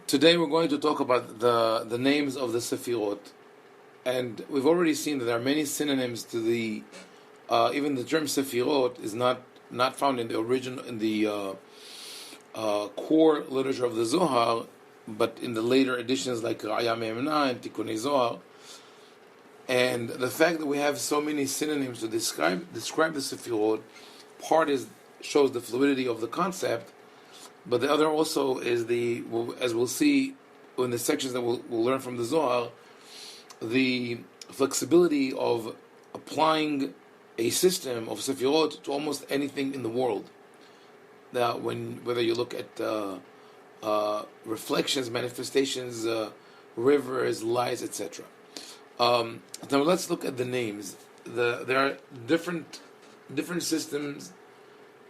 Today we're going to talk about the names of the Sephirot, and we've already seen that there are many synonyms to the even the term Sephirot is not found in the original core literature of the Zohar, but in the later editions like Raya Me'emna and Tikkunei Zohar. And the fact that we have so many synonyms to describe the Sephirot, shows the fluidity of the concept, but the other also is as we'll see in the sections that we'll learn from the Zohar, the flexibility of applying a system of Sephirot to almost anything in the world. That whether you look at reflections, manifestations, rivers, lights, etc. Now let's look at the names. There are different systems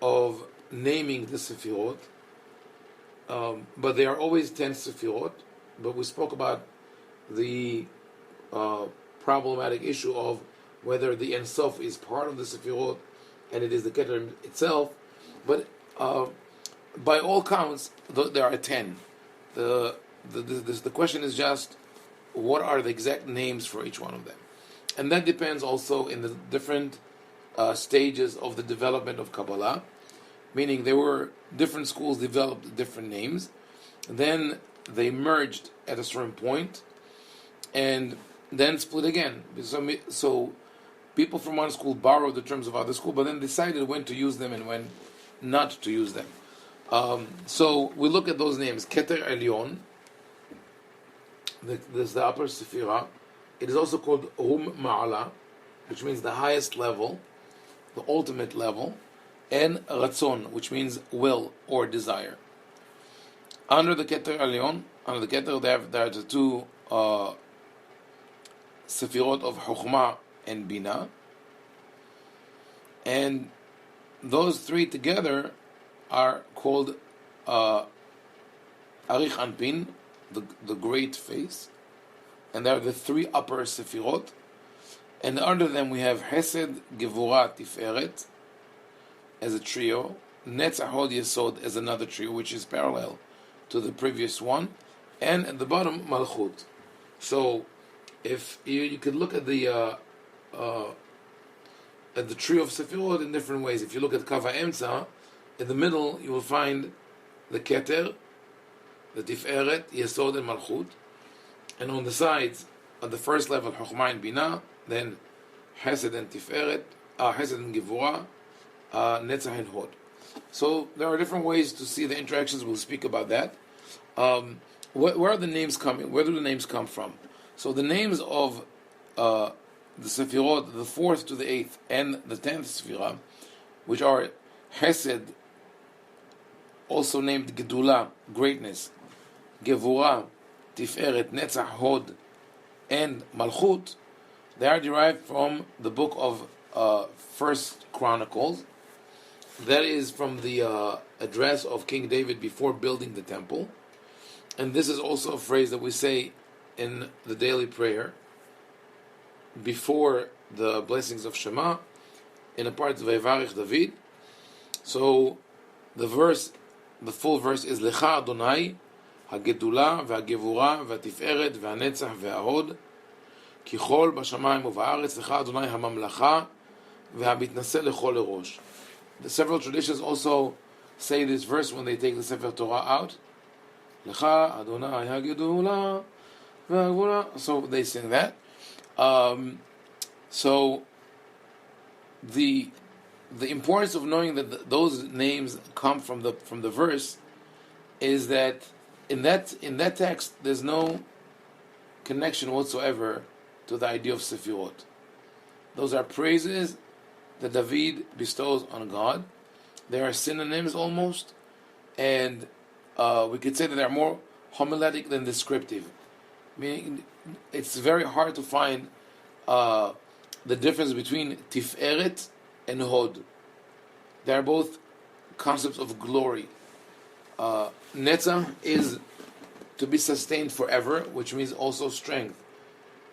of naming the Sephirot, but they are always 10 Sephirot. But we spoke about the problematic issue of whether the Ein Sof is part of the Sephirot and it is the Keter itself. But by all counts, there are 10. The question is just, what are the exact names for each one of them? And that depends also in the different stages of the development of Kabbalah, meaning there were different schools developed different names, then they merged at a certain point, and then split again. So people from one school borrowed the terms of other school, but then decided when to use them and when not to use them. So we look at those names. Keter Elyon, this is the upper Sephirah. It is also called Rum Ma'ala, which means the highest level, the ultimate level, and Ratzon, which means will or desire. Under the Keter Elyon, under the Keter, there are the two Sephirot of Chokhmah and Bina, and those three together are called Arich Anpin, the great face, and they are the three upper Sephirot. And under them we have Hesed, Gevurah, Tiferet as a trio, Netzach, Hod, Yesod as another trio, which is parallel to the previous one, and at the bottom Malchut. So if you could look at the trio of Sephirot in different ways. If you look at Kava Emtza, in the middle you will find the Keter, the Tiferet, Yesod, and Malchut. And on the sides, at the first level, Chokhmah and Bina, then Hesed and Tiferet, Hesed and Gevurah, Netzach and Hod. So there are different ways to see the interactions. We'll speak about that. Where are the names coming? Where do the names come from? So the names of the Sephirot, the 4th to the 8th, and the 10th Sephirah, which are Hesed, also named Gedulah, greatness, Gevurah, Tiferet, Netzach, Hod, and Malchut, they are derived from the book of First Chronicles. That is from the address of King David before building the temple. And this is also a phrase that we say in the daily prayer before the blessings of Shema, in a part of Vayivarech David. So the full verse is Lecha Adonai, HaGedula, VaGevura, VaTiferet, VaNetzach, VaHod, Kichol Bashamayim Uva'aretz, Lecha Adonai HaMamlacha, VaHabitnaseh Lechol Erosh. The several traditions also say this verse when they take the Sefer Torah out. Lecha Adonai HaGedula, VaGevura. So they sing that. So the importance of knowing that those names come from the verse is that in that text there's no connection whatsoever to the idea of Sephirot. Those are praises that David bestows on God. They are synonyms almost, and we could say that they're more homiletic than descriptive. Meaning, it's very hard to find the difference between Tiferet and Hod. They are both concepts of glory. Netzach is to be sustained forever, which means also strength.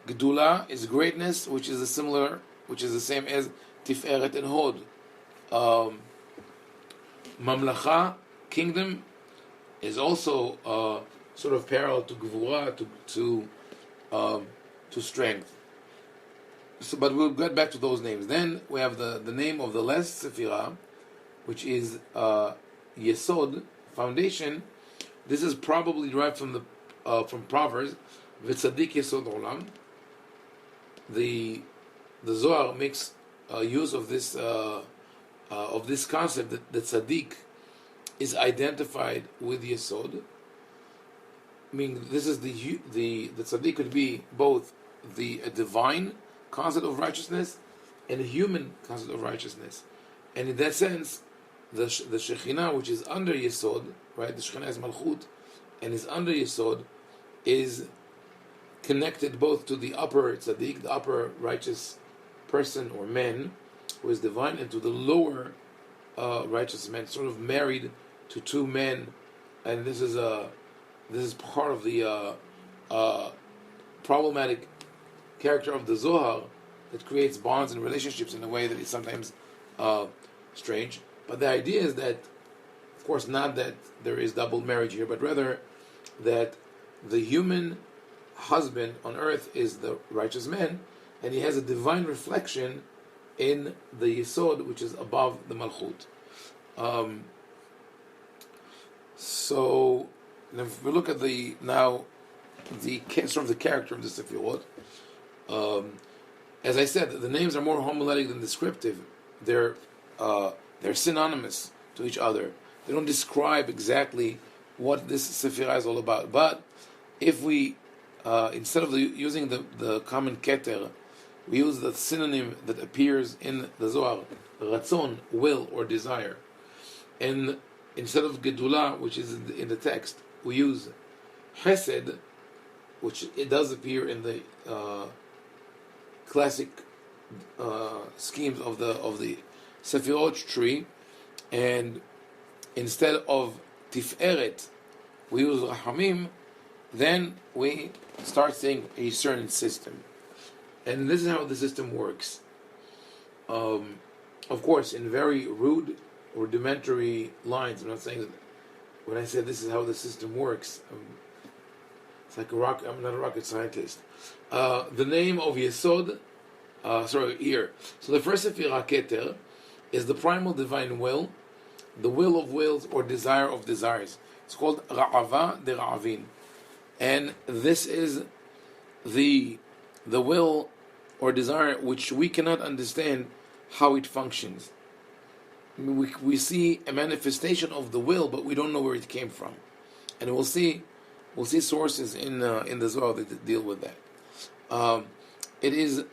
Gedula is greatness, which is the same as Tiferet and Hod. Mamlacha, kingdom, is also sort of parallel to gvura, to strength. So, but we'll get back to those names. Then we have the name of the last Sephirah, which is Yesod, foundation. This is probably derived from Proverbs. V'tzadik Yesod Olam. The Zohar makes use of this concept that the tzaddik is identified with Yesod. I mean, this is the tzaddik could be both a divine concept of righteousness and a human concept of righteousness, and in that sense, the Shekhinah, which is under Yesod, right? The Shekhinah is Malchut, and is under Yesod, is connected both to the upper tzaddik, the upper righteous person or man who is divine, and to the lower righteous man, sort of married to two men, and this is part of the problematic character of the Zohar that creates bonds and relationships in a way that is sometimes strange. But the idea is that, of course, not that there is double marriage here, but rather that the human husband on earth is the righteous man, and he has a divine reflection in the Yesod, which is above the Malchut. So, if we look at the sort of the character of the Sephirot, as I said, the names are more homiletic than descriptive. They're synonymous to each other. They don't describe exactly what this Sephirah is all about. But if we, instead of using the common keter, we use the synonym that appears in the Zohar, ratzon, will or desire. And instead of gedula, which is in the text, we use chesed, which it does appear in the classic schemes of the Sephirot tree, and instead of tiferet, we use rachamim. Then we start seeing a certain system, and this is how the system works. Of course, in very rude or rudimentary lines. I'm not saying that when I say this is how the system works. It's like I'm not a rocket scientist. The name of Yesod, here. So the first Sephirah Keter is the primal divine will, the will of wills or desire of desires. It's called Ra'ava de Ra'avin. And this is the will or desire which we cannot understand how it functions. We see a manifestation of the will, but we don't know where it came from. And we'll see sources in the Zohar that deal with that. It is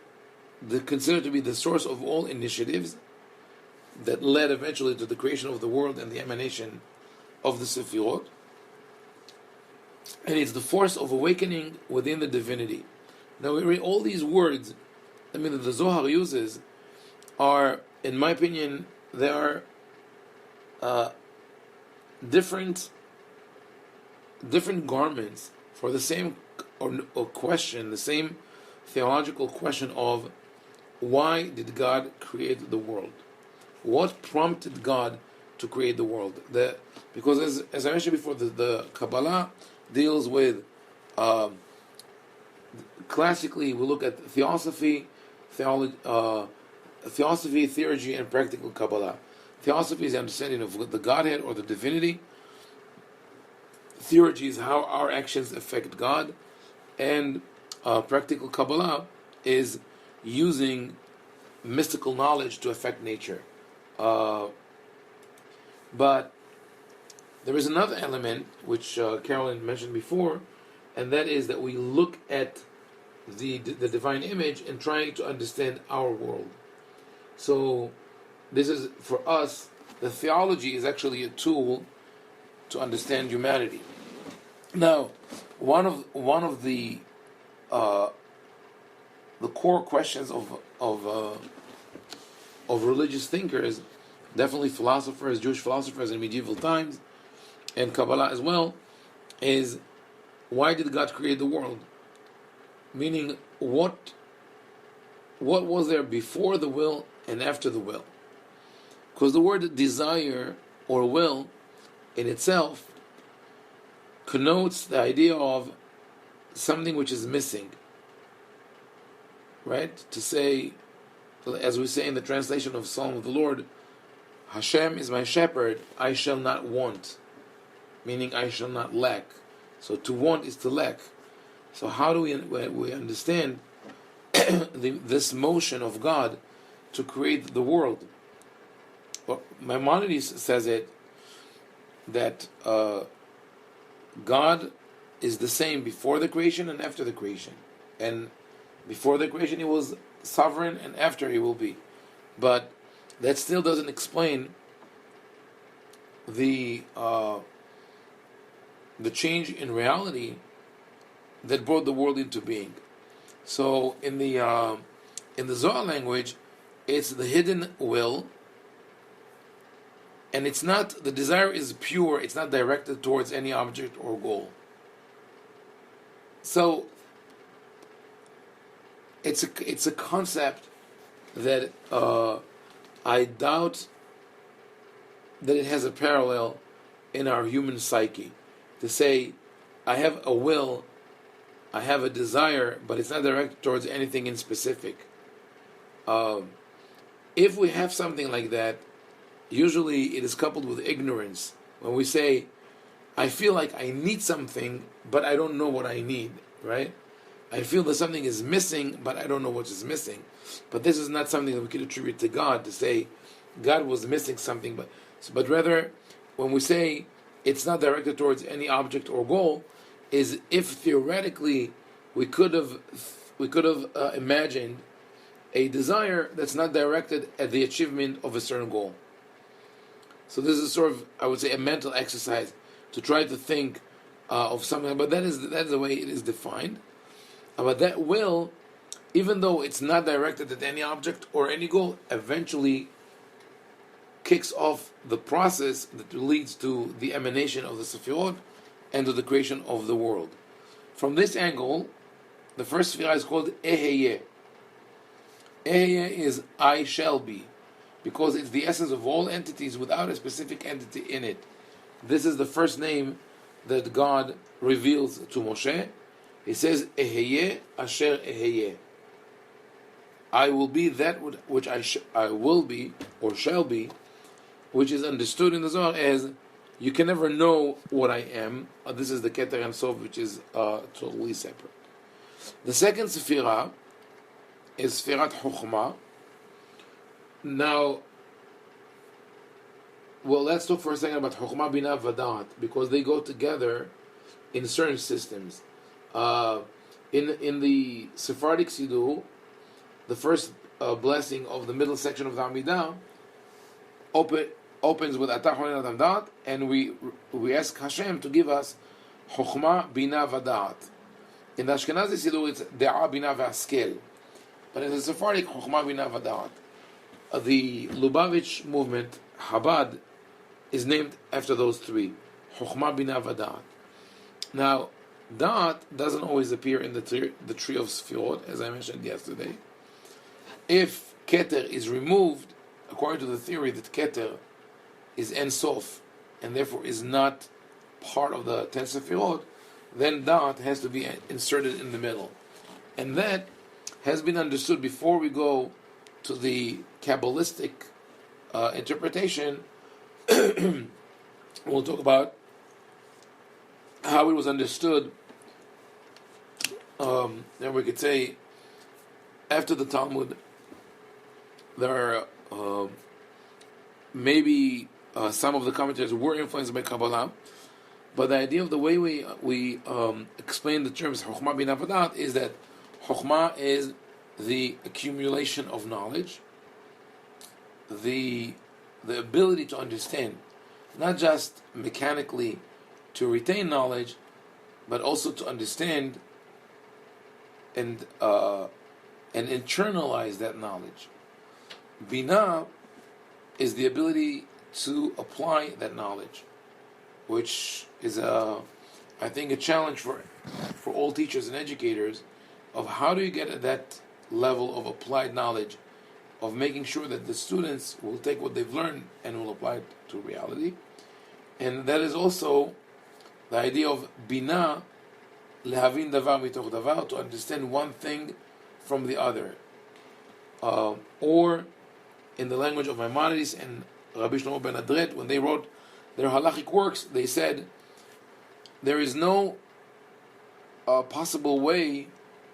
considered to be the source of all initiatives that led eventually to the creation of the world and the emanation of the Sephirot. And it's the force of awakening within the divinity. Now we read all these words, that the Zohar uses are, in my opinion, they are different garments for the same or question, the same theological question of why did God create the world? What prompted God to create the world? Because as I mentioned before, the Kabbalah deals with classically we look at theosophy, theology, and practical Kabbalah. Theosophy is the understanding of the Godhead or the divinity. Theology is how our actions affect God, and practical Kabbalah is using mystical knowledge to affect nature. But there is another element which Carolyn mentioned before, and that is that we look at the divine image and trying to understand our world. So this is, for us, the theology is actually a tool to understand humanity. Now, one of the core questions of religious thinkers, definitely philosophers, Jewish philosophers in medieval times, and Kabbalah as well, is why did God create the world? Meaning, what was there before the will and after the will? Because the word desire or will in itself connotes the idea of something which is missing, right? To say, as we say in the translation of Psalm of the Lord, Hashem is my shepherd, I shall not want, meaning I shall not lack. So to want is to lack. So how do we understand this motion of God to create the world? Well, Maimonides says it that God is the same before the creation and after the creation. And before the creation he was sovereign, and after he will be. But that still doesn't explain the change in reality that brought the world into being. So in the Zohar language, it's the hidden will, and it's not, the desire is pure, it's not directed towards any object or goal. So it's a concept that I doubt that it has a parallel in our human psyche. To say, I have a will, I have a desire, but it's not directed towards anything in specific. If we have something like that, usually it is coupled with ignorance. When we say, I feel like I need something, but I don't know what I need, right? I feel that something is missing, but I don't know what is missing. But this is not something that we can attribute to God, to say God was missing something, but rather, when we say it's not directed towards any object or goal, is if theoretically we could have imagined a desire that's not directed at the achievement of a certain goal. So this is sort of, I would say, a mental exercise to try to think of something, but that is the way it is defined. But that will, even though it's not directed at any object or any goal, eventually kicks off the process that leads to the emanation of the Sephirot and to the creation of the world. From this angle, the first Sephirah is called Eheye. Eheye is I shall be, because it's the essence of all entities without a specific entity in it. This is the first name that God reveals to Moshe. He says, Eheye asher eheye. I will be that which I will be, or shall be, which is understood in the Zohar as, you can never know what I am. This is the Keter and Sof, which is totally separate. The second Sephirah is Sefirat Chokhmah. Now, well, let's talk for a second about Chokhmah, Binah, Vadat, because they go together in certain systems. In the Sephardic Siddur, the first blessing of the middle section of the Amidah opens with Atah Chonin Adam Da'at, and we ask Hashem to give us Chokhmah, Binah, Vadat. In the Ashkenazi Siddur, it's De'ah, Binah, V'Askel. But in the Sephardic, Chokhmah, Binah, Vadat. The Lubavitch movement, Chabad, is named after those three. Chokhmah, Binah, Vadat. Now, Da'at doesn't always appear in the tree of Sephirot, as I mentioned yesterday. If Keter is removed, according to the theory that Keter is Ein Sof, and therefore is not part of the 10 Sephirot, then Da'at has to be inserted in the middle. And that has been understood before we go to the Kabbalistic interpretation. We'll talk about how it was understood. Then we could say, after the Talmud, there are maybe some of the commentators were influenced by Kabbalah, but the idea of the way we explain the terms Chokhmah, Binah, Vadat is that Chokhmah is the accumulation of knowledge, the ability to understand, not just mechanically to retain knowledge, but also to understand and internalize that knowledge. Binah is the ability to apply that knowledge, which is I think a challenge for all teachers and educators, of how do you get at that level of applied knowledge, of making sure that the students will take what they've learned and will apply it to reality. And that is also the idea of bina, lehavin davar mitoch davar, to understand one thing from the other. Or, in the language of Maimonides and Rabbi Shlomo ben Adret, when they wrote their halachic works, they said there is no possible way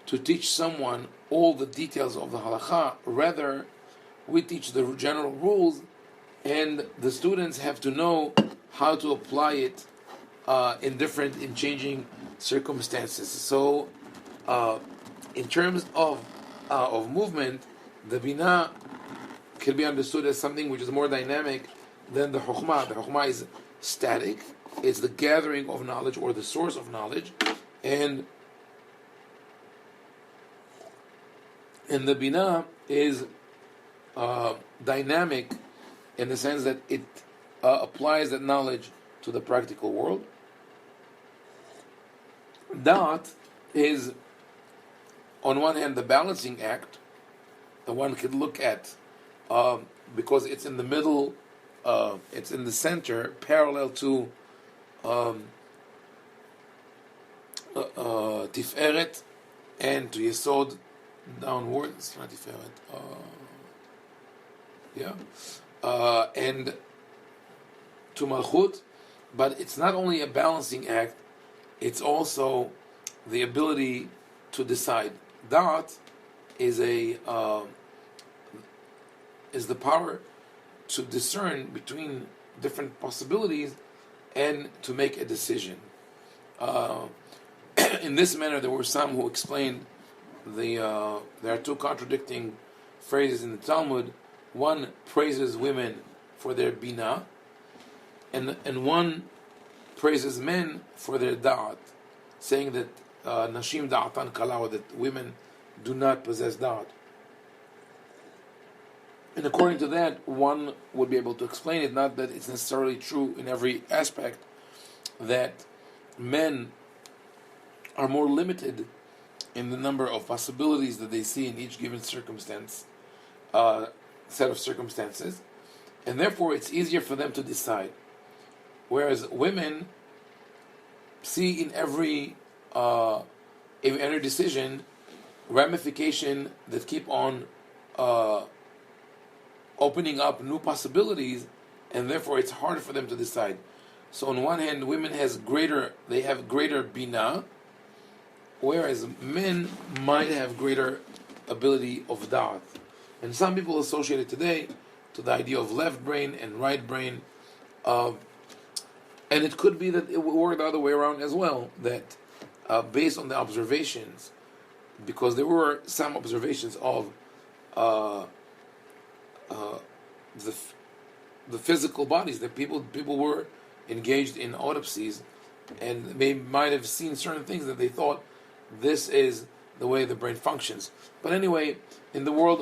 to teach someone all the details of the halacha. Rather, we teach the general rules, and the students have to know how to apply it in changing circumstances. So, in terms of movement, the bina can be understood as something which is more dynamic than the chokhmah. The chokhmah is static; it's the gathering of knowledge or the source of knowledge, and the bina is dynamic in the sense that it applies that knowledge to the practical world. Da'at is, on one hand, the balancing act that one could look at because it's in the middle, it's in the center, parallel to Tiferet and to Yesod downward. It's not Tiferet. And to Malchut, but it's not only a balancing act, it's also the ability to decide. Da'at is the power to discern between different possibilities and to make a decision. In this manner, there were some who explained there are two contradicting phrases in the Talmud. One praises women for their bina, and one praises men for their da'at, saying that nashim da'atan kalawa, that women do not possess da'at. And according to that, one would be able to explain it, not that it's necessarily true in every aspect, that men are more limited in the number of possibilities that they see in each given circumstance, set of circumstances, and therefore it's easier for them to decide. Whereas women see in every decision ramification that keep on opening up new possibilities, and therefore it's harder for them to decide. So on one hand, women have greater bina, whereas men might have greater ability of da'at. And some people associate it today to the idea of left brain and right brain, and it could be that it would work the other way around as well, that based on the observations, because there were some observations of the physical bodies, that people were engaged in autopsies, and they might have seen certain things that they thought this is the way the brain functions. But anyway, in the world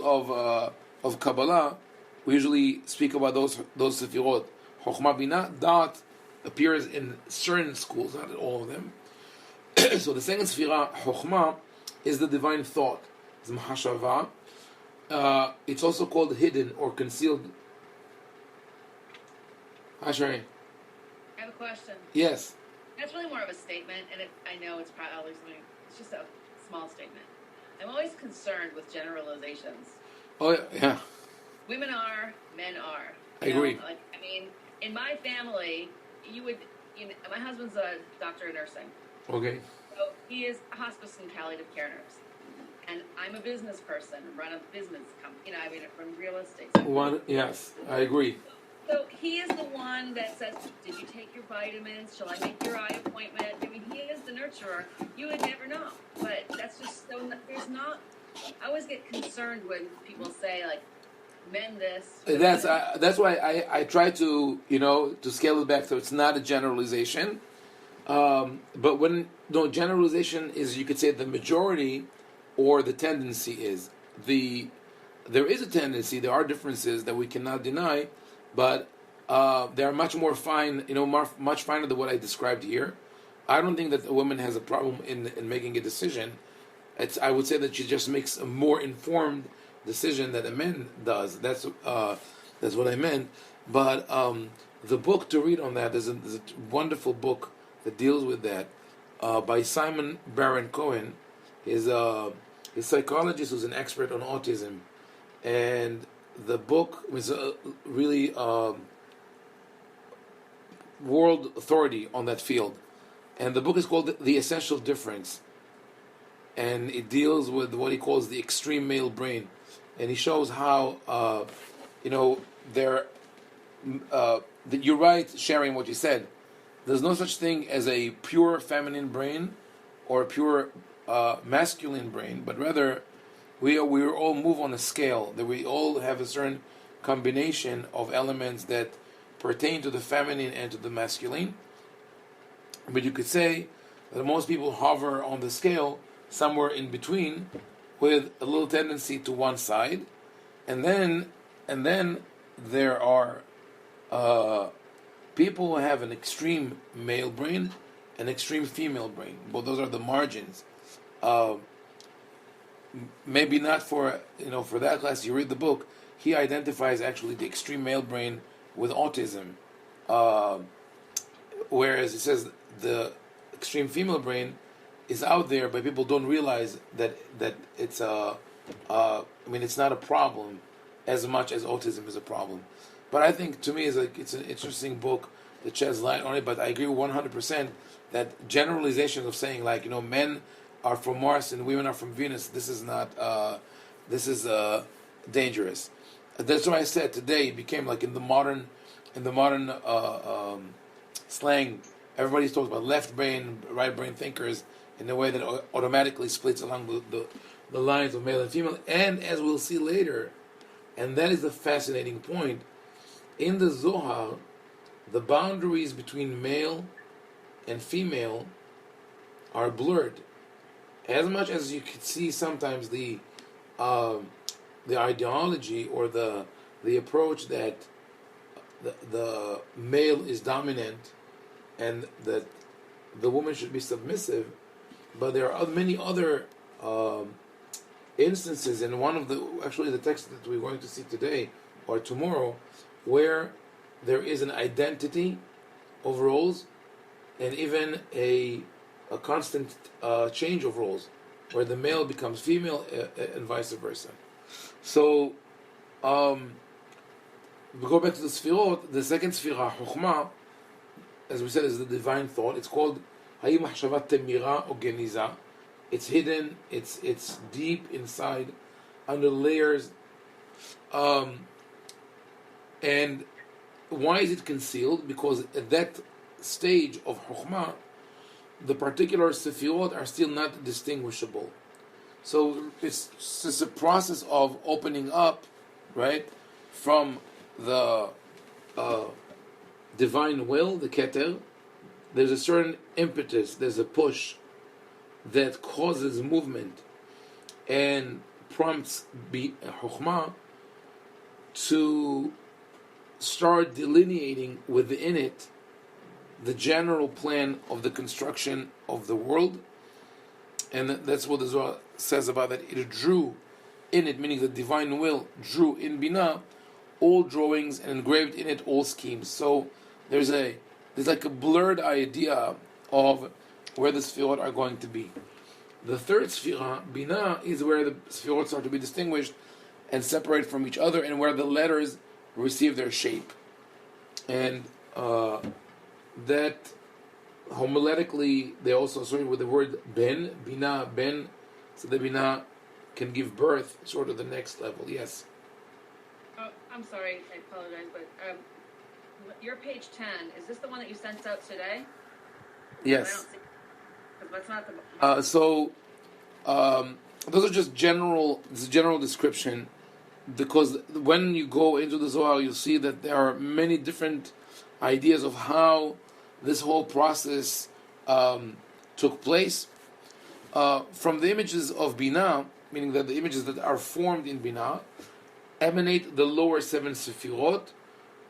of Kabbalah, we usually speak about those Sephirot. Chokhmah, Bina, Da'at appears in certain schools, not in all of them. So the second Sephirah, Chokhmah, is the divine thought. It's Mahashava. It's also called hidden or concealed. Ashari. I have a question. Yes. That's really more of a statement, and I know it's probably something. It's just a small statement. I'm always concerned with generalizations. Oh yeah. Women are, men are. I agree. In my family, my husband's a doctor of nursing. Okay. So he is a hospice and palliative care nurse. And I'm a business person, run a business company, run real estate. Yes, I agree. So he is the one that says, did you take your vitamins? Shall I make your eye appointment? He is the nurturer. You would never know. But that's just so, I always get concerned when people say, like, men this. That's why I try to, to scale it back so it's not a generalization. But generalization is, you could say, the majority, or the tendency is. There is a tendency, there are differences that we cannot deny, but they are much more fine, much finer than what I described here. I don't think that a woman has a problem in making a decision. I would say that she just makes a more informed decision that a man does. That's what I meant. But the book to read on that is a wonderful book that deals with that by Simon Baron Cohen. His psychologist who's an expert on autism, and the book was really world authority on that field. And the book is called The Essential Difference, and it deals with what he calls the extreme male brain, and he shows how there. You're right, sharing what you said. There's no such thing as a pure feminine brain or a pure masculine brain, but rather we all move on a scale, that we all have a certain combination of elements that pertain to the feminine and to the masculine. But you could say that most people hover on the scale somewhere in between, with a little tendency to one side, and then there are people who have an extreme male brain, an extreme female brain. Well, those are the margins. Maybe not for that class. You read the book. He identifies actually the extreme male brain with autism, whereas he says the extreme female brain is out there, but people don't realize that it's it's not a problem as much as autism is a problem. But I think, to me, it's an interesting book that sheds light on it. But I agree 100% that generalizations of saying men are from Mars and women are from Venus. This is not. This is dangerous. That's why I said today it became like in the modern slang. Everybody's talking about left brain, right brain thinkers in a way that automatically splits along the lines of male and female. And as we'll see later, and that is the fascinating point, in the Zohar, the boundaries between male and female are blurred. As much as you could see sometimes the ideology or the approach that the male is dominant and that the woman should be submissive, but there are many other instances, and one of the text that we're going to see today or tomorrow, where there is an identity of roles and even a constant change of roles, where the male becomes female and vice versa. So, we go back to the Sephirot. The second Sephirah, Chokhmah, as we said, is the divine thought. It's called Haim Ovadia or Geniza. It's hidden. It's deep inside, under layers. And why is it concealed? Because at that stage of Chokhmah, the particular Sephirot are still not distinguishable. So it's just a process of opening up, right, from the divine will, the Keter. There's a certain impetus, there's a push that causes movement and prompts Chokhmah to start delineating within it the general plan of the construction of the world. And that's what the Zohar says about that. It drew in it, meaning the divine will drew in Binah all drawings and engraved in it all schemes. So there's like a blurred idea of where the Sephirot are going to be. The third Sephirah, Binah, is where the Sephirot start to be distinguished and separate from each other, and where the letters receive their shape. And that homiletically they also associate with the word ben, Binah, ben, so the Binah can give birth, sort of the next level. Yes. Oh, I'm sorry, I apologize, but your page 10, is this the one that you sent out today? Yes. That's not the... Those are just general description, because when you go into the Zohar, you'll see that there are many different ideas of how this whole process took place. From the images of Binah, meaning that the images that are formed in Binah emanate the lower seven Sephirot,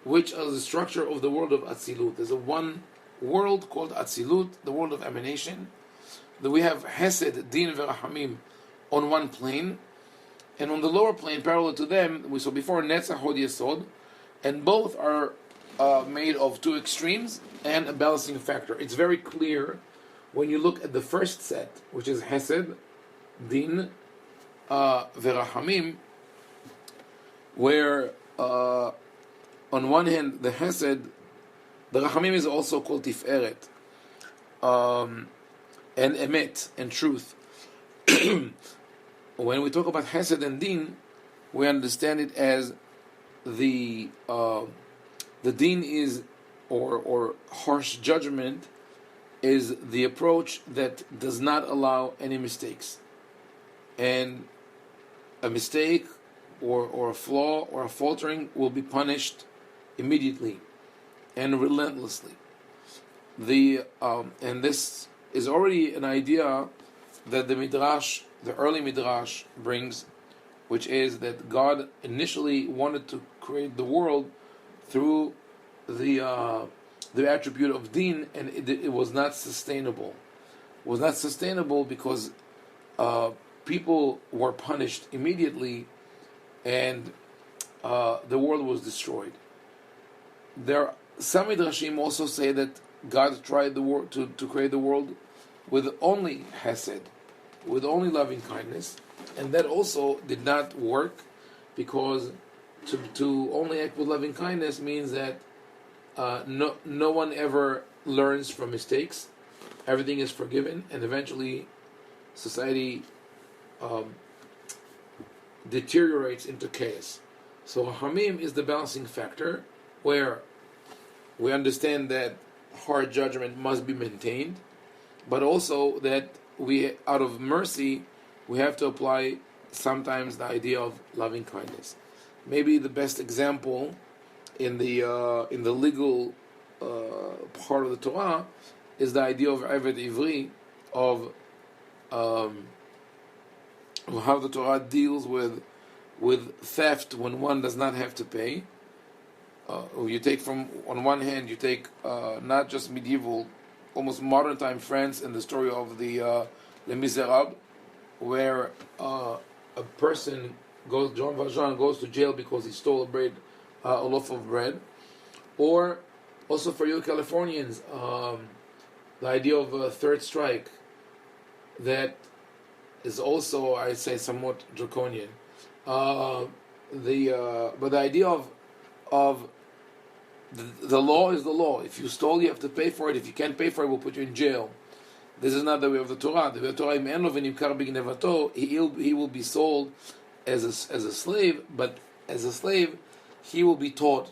which are the structure of the world of Atzilut. There's a one world called Atzilut, the world of emanation. That we have Hesed, Din, V'Rahamim on one plane, and on the lower plane, parallel to them, we saw before Netzach, Hod, Yesod, and both are made of two extremes and a balancing factor. It's very clear when you look at the first set, which is Hesed, Din, Verachamim, where on one hand the Hesed, the Rachamim is also called Tiferet, and Emet, and truth. When we talk about Hesed and Din, we understand it as the Din is, or harsh judgment, is the approach that does not allow any mistakes. And a mistake or a flaw or a faltering will be punished immediately and relentlessly. And this is already an idea that the Midrash, the early Midrash, brings, which is that God initially wanted to create the world through the attribute of Din, and it was not sustainable. It was not sustainable because people were punished immediately, and the world was destroyed. Some Midrashim also say that God tried the world to create the world with only Hesed, with only loving kindness, and that also did not work, because to only act with loving kindness means that no one ever learns from mistakes. Everything is forgiven, and eventually society deteriorates into chaos. So Hamim is the balancing factor, where we understand that hard judgment must be maintained, but also that we, out of mercy, we have to apply sometimes the idea of loving kindness. Maybe the best example in the legal part of the Torah is the idea of Eved Ivri, of how the Torah deals with theft when one does not have to pay. You take on one hand, you take not just medieval, almost modern time France, and the story of the Les Miserables, where a person Jean Valjean goes to jail because he stole a loaf of bread. Or also for you Californians, the idea of a third strike, that is also, I'd say, somewhat draconian. But the idea of the law is the law. If you stole, you have to pay for it. If you can't pay for it, we'll put you in jail. This is not the way of the Torah. The way of the Torah, he will be sold as a slave, but as a slave, he will be taught.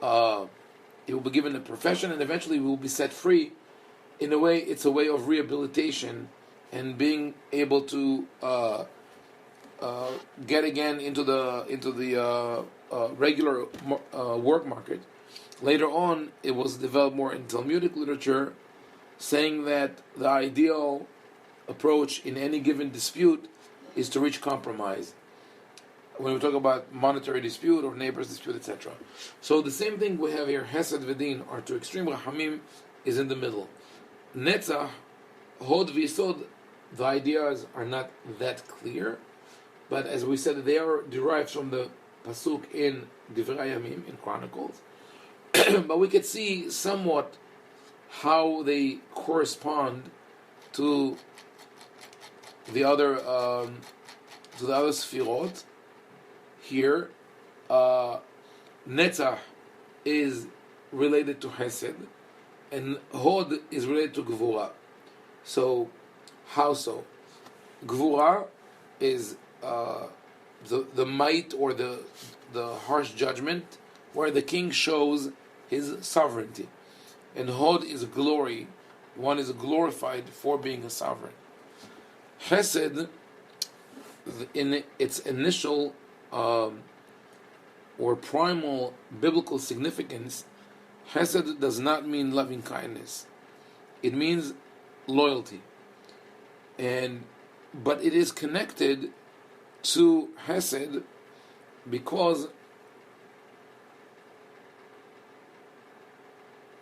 He will be given a profession, and eventually he will be set free. In a way, it's a way of rehabilitation and being able to get again into the regular work market. Later on, it was developed more in Talmudic literature, saying that the ideal approach in any given dispute is to reach compromise. When we talk about monetary dispute or neighbors dispute, etc. So the same thing we have here, Hesed V'Din, are two extreme. Rahamim is in the middle. Netzach, Hod V'Yisod, the ideas are not that clear, but as we said, they are derived from the pasuk in Divrei Yamim, in Chronicles. But we could see somewhat how they correspond to the other Sephirot. Here, Netzach is related to Hesed, and Hod is related to Gvura. So, how so? Gvura is the might or the harsh judgment, where the king shows his sovereignty. And Hod is glory. One is glorified for being a sovereign. Chesed, in its initial or primal biblical significance, Chesed does not mean loving kindness. It means loyalty. But it is connected to Chesed because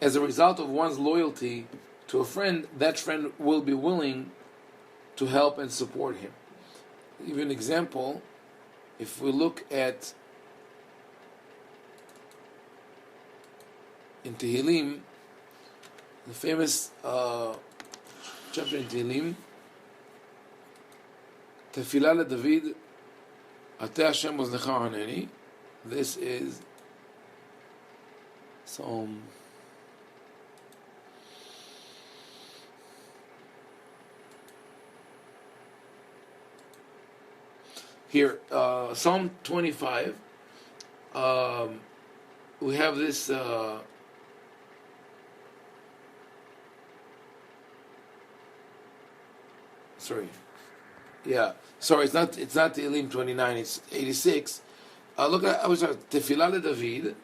as a result of one's loyalty to a friend, that friend will be willing to help and support him. I'll give you an example. If we look at in Tehillim, the famous chapter in Tehillim, Tefillah LeDavid, Ateh Hashem Oznecha Haneni. This is Psalm. Here, Psalm 25. We have this. Sorry. Yeah. Sorry, it's not Tehillim 29. It's 86. Look at. I was Tefillah LeDavid.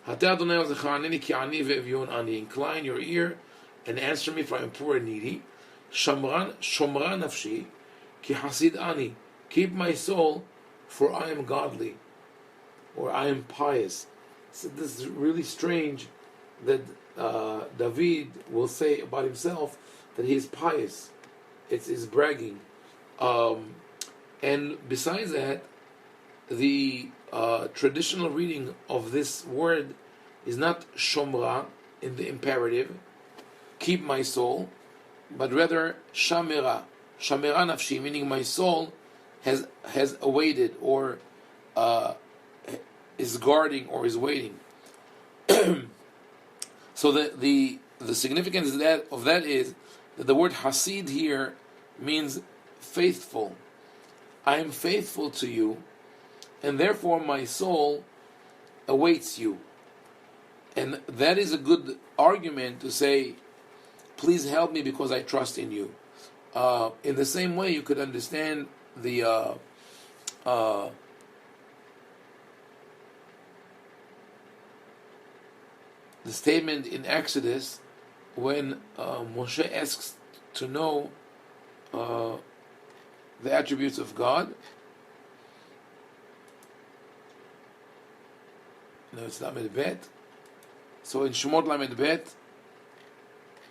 Hateh Adonai Oznecha ki ani ve'evion ani. Incline your ear and answer me, for I am poor and needy. Shomra nafshi ki hasid ani. Keep my soul, for I am godly, or I am pious. So this is really strange that David will say about himself that he is pious. It's his bragging. And besides that, the traditional reading of this word is not shomra in the imperative, keep my soul, but rather shamera nafshi, meaning my soul has awaited, or is guarding, or is waiting. So the significance of that is that the word hasid here means faithful. I am faithful to you, and therefore my soul awaits you. And that is a good argument to say, please help me because I trust in you. In the same way, you could understand the statement in Exodus when Moshe asks to know the attributes of God. No, it's Lamed Bet. So in Shemot Lamed Bet,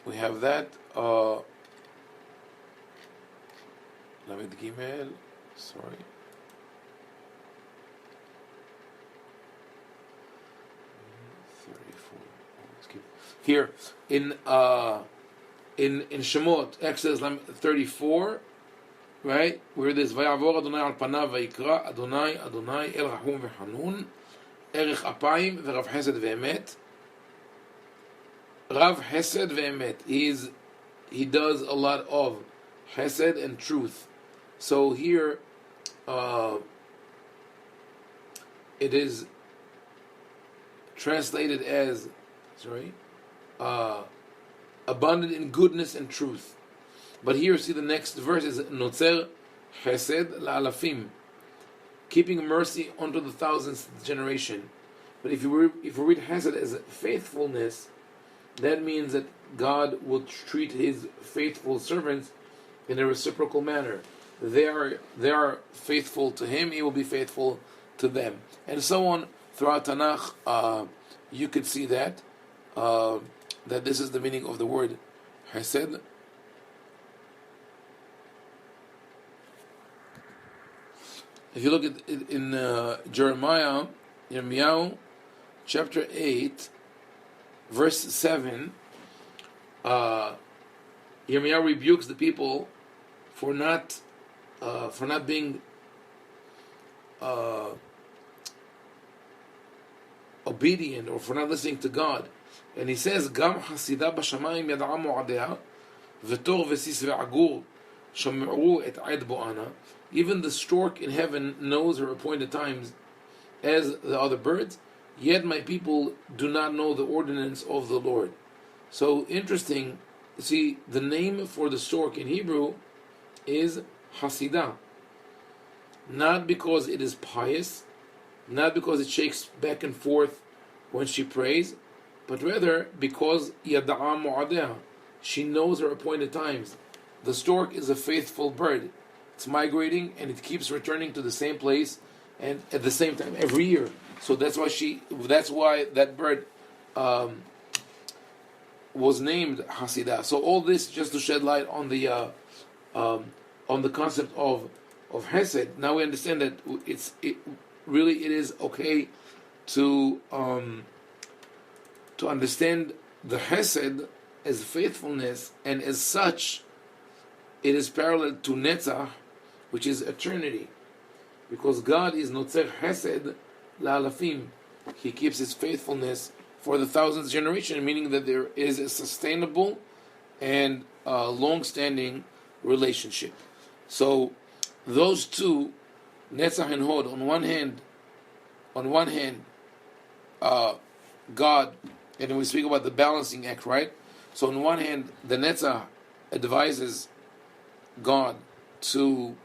we have that. Lamed Gimel. Sorry. Here in Shemot, Exodus 34, right, where this Vayavor Adonai al panav vayikra Adonai Adonai El Rahum v'Hanun Erech Apayim v'Rav Hesed v'Emet. Rav Hesed v'Emet. He does a lot of Hesed and truth. So here, it is translated as abundant in goodness and truth. But here, see the next verse is Notzer Chesed la'alafim, keeping mercy unto the thousandth generation. But if we read Chesed as faithfulness, that means that God will treat His faithful servants in a reciprocal manner. They are faithful to Him; He will be faithful to them, and so on throughout Tanakh. You could see that that this is the meaning of the word Chesed. If you look at it in Jeremiah, chapter 8, verse 7, Jeremiah rebukes the people for not being obedient, or for not listening to God. And he says, Gam hasidah b'shamayim yad'a mo'adea, v'tor v'sis v'agur shame'u et aed bo'ana. Even the stork in heaven knows her appointed times as the other birds, yet my people do not know the ordinance of the Lord. So interesting, see, the name for the stork in Hebrew is hasidah. Not because it is pious, not because it shakes back and forth when she prays, but rather because yada'a mu'adeh, she knows her appointed times. The stork is a faithful bird. It's migrating and it keeps returning to the same place and at the same time every year. So that's why that bird was named Hasidah. So all this just to shed light on the concept of Hesed. Now we understand that it is okay to to understand the Hesed as faithfulness, and as such, it is parallel to Netzach, which is eternity, because God is Notzer Hesed la'alafim. He keeps His faithfulness for the thousandth generation, meaning that there is a sustainable and long-standing relationship. So those two, Netzach and Hod, on one hand, God, and we speak about the balancing act, right? So on one hand, the Netzach advises God to,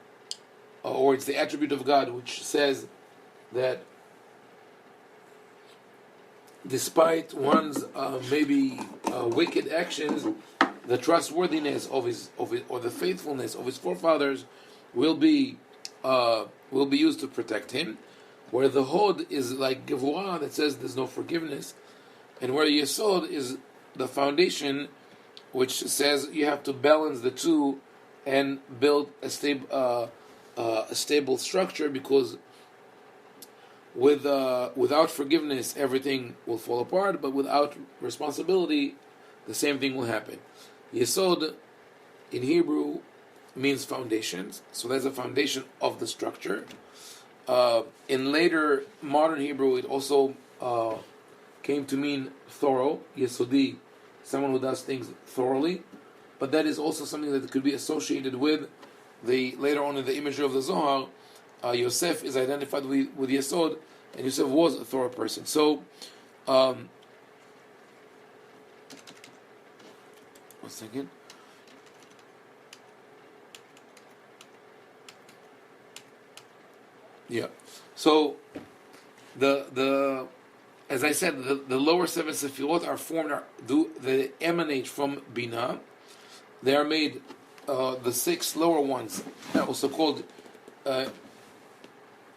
or it's the attribute of God which says that despite one's maybe wicked actions, the trustworthiness of his or the faithfulness of his forefathers will be used to protect him. Where the Hod is like Gevurah, that says there's no forgiveness, and where Yesod is the foundation, which says you have to balance the two and build a stable structure, because without forgiveness everything will fall apart, but without responsibility the same thing will happen. Yesod in Hebrew means foundations, so there's a foundation of the structure. In later modern Hebrew, it also came to mean thorough, yesodi, someone who does things thoroughly, but that is also something that could be associated with the later on in the imagery of the Zohar. Yosef is identified with Yesod, and Yosef was a thorough person. So, one second. Yeah. So the as I said, the lower seven Sephirot are formed, they emanate from Binah. They are made, the six lower ones, also called Vav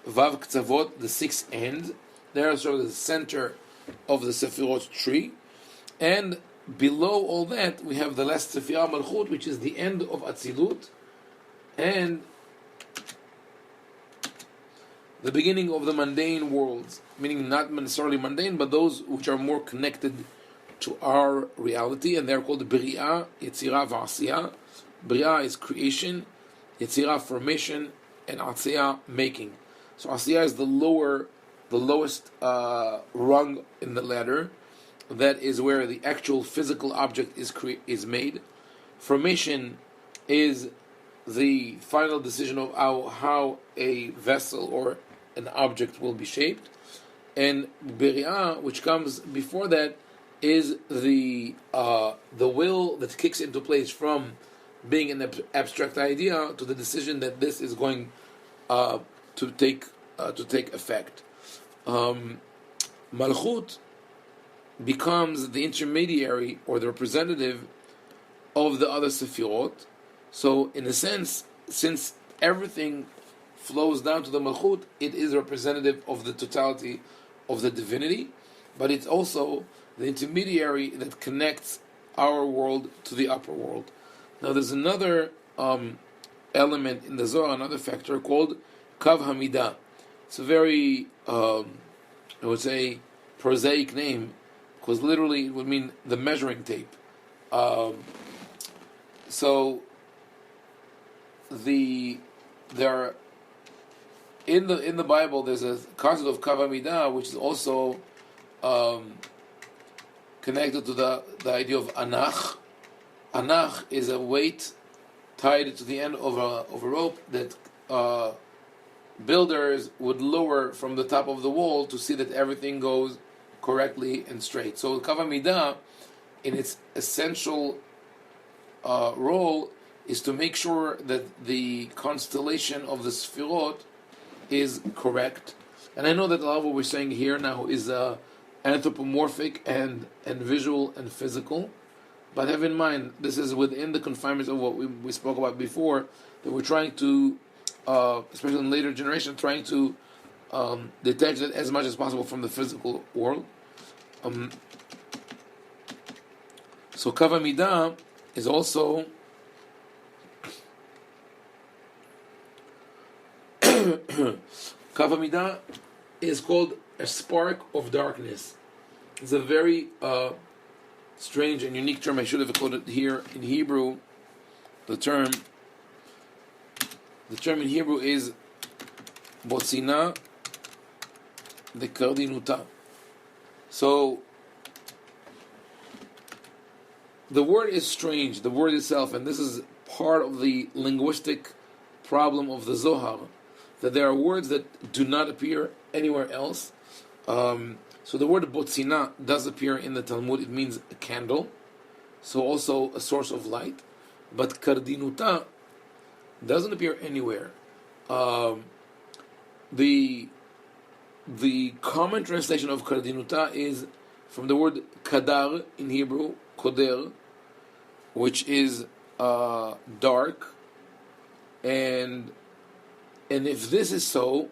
Ktsavot, the six ends. They are sort of the center of the Sephirot tree. And below all that, we have the last Sephirah Malchut, which is the end of Atzilut, and the beginning of the mundane worlds, meaning not necessarily mundane, but those which are more connected to our reality, and they're called Beri'ah, Yetzirah, V'Asiyah. Beri'ah is creation, Yetzirah, formation, and Asiyah, making. So Asiyah is the lowest rung in the ladder. That is where the actual physical object is made. Formation is the final decision of how a vessel or an object will be shaped, and Beri'ah, which comes before that, is the will that kicks into place from being an abstract idea to the decision that this is going to take effect. Malchut becomes the intermediary or the representative of the other Sephirot. So, in a sense, since everything flows down to the Malchut, it is representative of the totality of the divinity, but it's also the intermediary that connects our world to the upper world. Now, there's another element in the Zohar, another factor called Kav Hamidah. It's a very, I would say, prosaic name, because literally it would mean the measuring tape. So there are in the Bible there's a concept of Kav Hamidah, which is also connected to the idea of anach. Anach is a weight tied to the end of a rope that builders would lower from the top of the wall to see that everything goes correctly and straight. So Kav Hamidah, in its essential role, is to make sure that the constellation of the Sephirot is correct. And I know that a lot of what we're saying here now is anthropomorphic and visual and physical, but have in mind, this is within the confinements of what we spoke about before, that we're trying to, especially in later generations, trying to detach it as much as possible from the physical world. So Kav Hamidah is also Kav Hamidah is called a spark of darkness. It's a very strange and unique term. I should have quoted here in Hebrew. The term in Hebrew is botzina de kardinuta. So the word is strange, the word itself, and this is part of the linguistic problem of the Zohar, that there are words that do not appear anywhere else. So the word botzina does appear in the Talmud. It means a candle, so also a source of light. But kardinuta doesn't appear anywhere. The common translation of kardinuta is from the word kadar in Hebrew, koder, which is dark. And if this is so,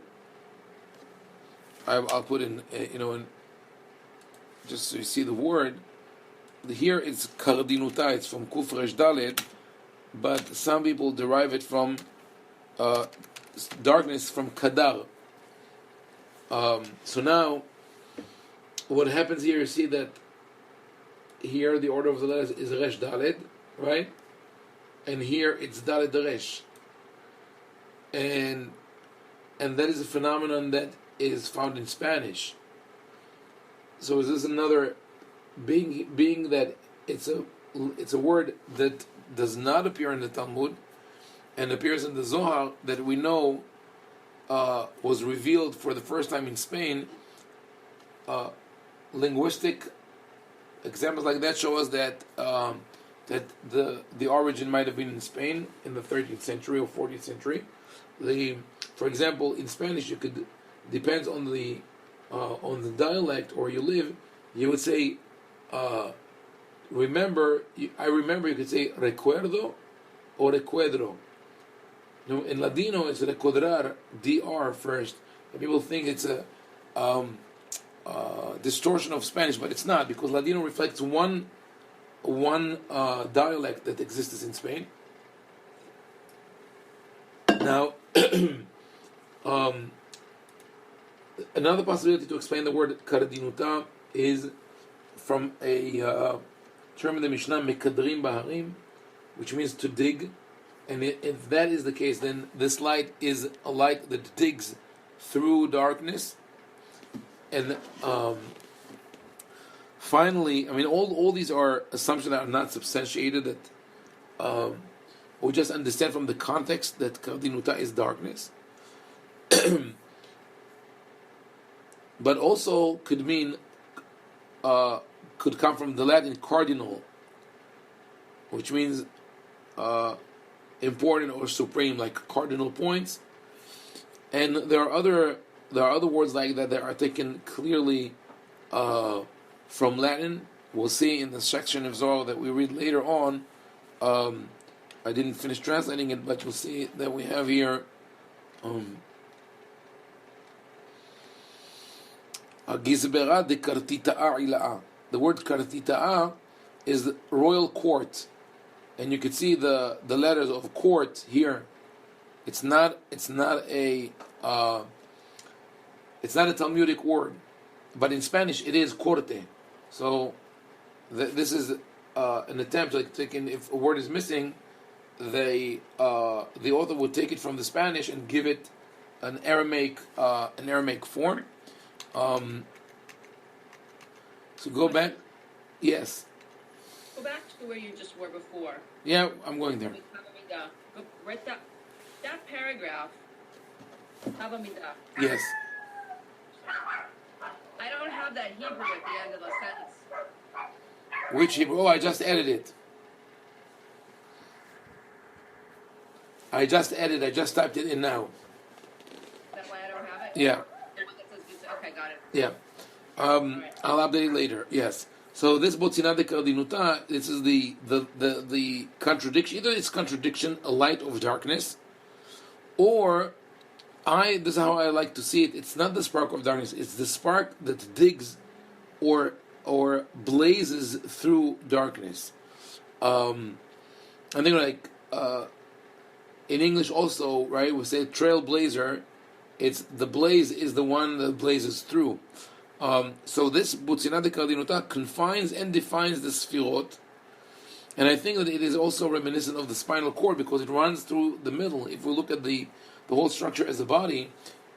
I'll put in just so you see the word. Here it's kardinuta. It's from kuf resh daled, but some people derive it from darkness, from kadar. So now, what happens here? You see that here the order of the letters is resh daled, right? And here it's daled resh, and that is a phenomenon that is found in Spanish. So is this another being that it's a word that does not appear in the Talmud and appears in the Zohar, that we know was revealed for the first time in Spain. Linguistic examples like that show us that the origin might have been in Spain in the 13th century or 14th century. For example, in Spanish, you could, depends on the dialect where you live, you would say remember. I remember. You could say recuerdo or recuedro. In Ladino, it's recordar, dr first. And people think it's a distortion of Spanish, but it's not, because Ladino reflects one dialect that exists in Spain. Now, another possibility to explain the word kardinuta is from a term in the Mishnah, mekadrim baharim, which means to dig. And if that is the case, then this light is a light that digs through darkness. And finally, I mean, all these are assumptions that are not substantiated, that we just understand from the context that kardinuta is darkness. But also could mean, could come from the Latin cardinal, which means important or supreme, like cardinal points. And there are other words like that are taken clearly from Latin. We'll see in the section of Zohar that we read later on. I didn't finish translating it, but you'll see that we have here Gizbera de kartita'a ila'a. The word kartita'a is royal court, and you can see the letters of court here. It's not a Talmudic word, but in Spanish it is corte. So this is an attempt, like taking, if a word is missing, the author would take it from the Spanish and give it an Aramaic form. So go back. Yes. Go back to where you just were before. Yeah, I'm going there. Write that paragraph. Yes. I don't have that Hebrew at the end of the sentence. Which Hebrew? Oh, I just edited it. I just typed it in now. That's why I don't have it? Yeah. Okay, got it. Yeah. I'll update it later. Yes. So this botzina de kardinuta, this is the contradiction. Either it's contradiction, a light of darkness, or this is how I like to see it. It's not the spark of darkness. It's the spark that digs or blazes through darkness. I think like in English also, right? We say trailblazer. It's the blaze is the one that blazes through. So this Butzina de Kardinuta confines and defines the Sephirot, and I think that it is also reminiscent of the spinal cord because it runs through the middle. If we look at the whole structure as a body,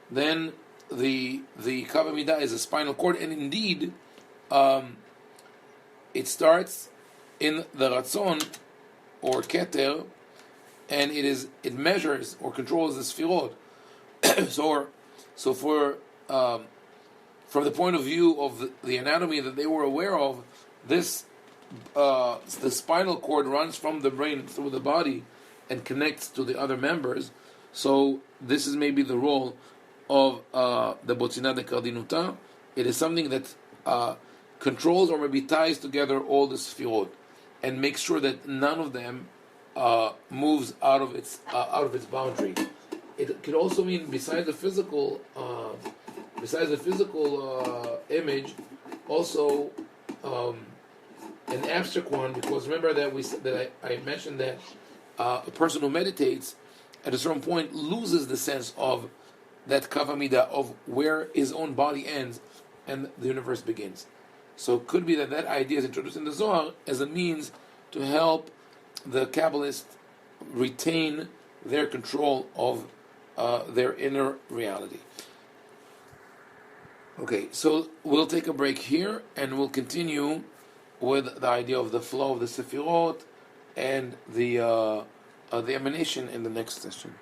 then the Kavah Midah is a spinal cord, and indeed, it starts in the Ratzon or Keter, and it measures or controls the Sephirot. so for from the point of view of the anatomy that they were aware of, this the spinal cord runs from the brain through the body and connects to the other members. So this is maybe the role of the Botzina de Kardinuta. It is something that controls or maybe ties together all the Sephirot and makes sure that none of them moves out of its boundary. It could also mean besides the physical image, also an abstract one. Because remember that I mentioned that a person who meditates at a certain point loses the sense of that Kavah Midah of where his own body ends and the universe begins. So it could be that idea is introduced in the Zohar as a means to help the Kabbalists retain their control of their inner reality. Okay, so we'll take a break here and we'll continue with the idea of the flow of the Sephirot and the emanation in the next session.